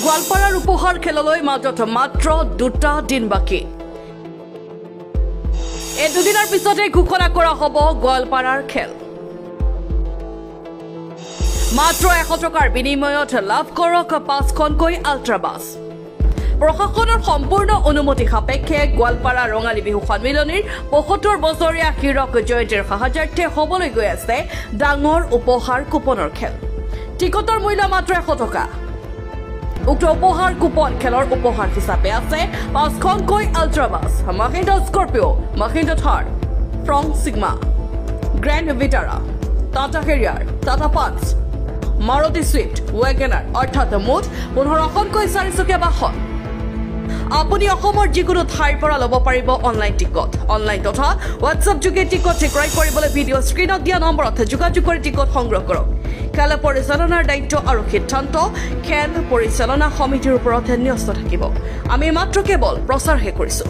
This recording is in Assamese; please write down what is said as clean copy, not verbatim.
গোৱালপাৰাৰ উপহাৰ খেললৈ মাজত মাত্ৰ 2টা দিন বাকী এই দুদিনৰ পিছতে ঘোষণা কৰা হ'ব গোৱালপাৰাৰ খেল মাত্ৰ 100 টকাৰ বিনিময়ত লাভ কৰক 5খনকৈ আল্ট্ৰাবাছ প্ৰশাসনৰ সম্পূৰ্ণ অনুমতি সাপেক্ষে গোৱালপাৰা ৰঙালী বিহু সন্মিলনীৰ 75 বছৰীয়া হীৰক জয়ন্তীৰ সাহায্যাৰ্থে হ'বলৈ গৈ আছে ডাঙৰ উপহাৰ কুপনৰ খেল টিকটৰ মূল্য মাত্ৰ 100 টকা উক্ত উপহাৰ কুপন খেলৰ উপহাৰ হিচাপে আছে 5খনকৈ আল্ট্ৰাবাছ মাহিন্দ্ৰা স্কৰপিঅ' মাহিন্দ্ৰা থাৰ ফ্ৰং সিগমা গ্ৰেণ্ড ভিটাৰা টাটা হেৰিয়াৰ টাটা পাঞ্চ মাৰুতি ছুইফ্ট ৱেগনাৰ অৰ্থাৎ মুঠ 15খনকৈ 4চকীয়া বাহন আপুনি অসমৰ যিকোনো ঠাইৰ পৰা ল'ব পাৰিব অনলাইন টিকট অনলাইন তথা হোৱাটছআপ যোগে টিকট ক্ৰয় কৰিবলৈ ভিডিঅ' স্ক্ৰীনত দিয়া নম্বৰত যোগাযোগ কৰি টিকট সংগ্ৰহ কৰক খেল পৰিচালনাৰ দায়িত্ব আৰু সিদ্ধান্ত খেল পৰিচালনা সমিতিৰ ওপৰত ন্যস্ত থাকিব আমি মাত্ৰ কেৱল প্ৰচাৰহে কৰিছো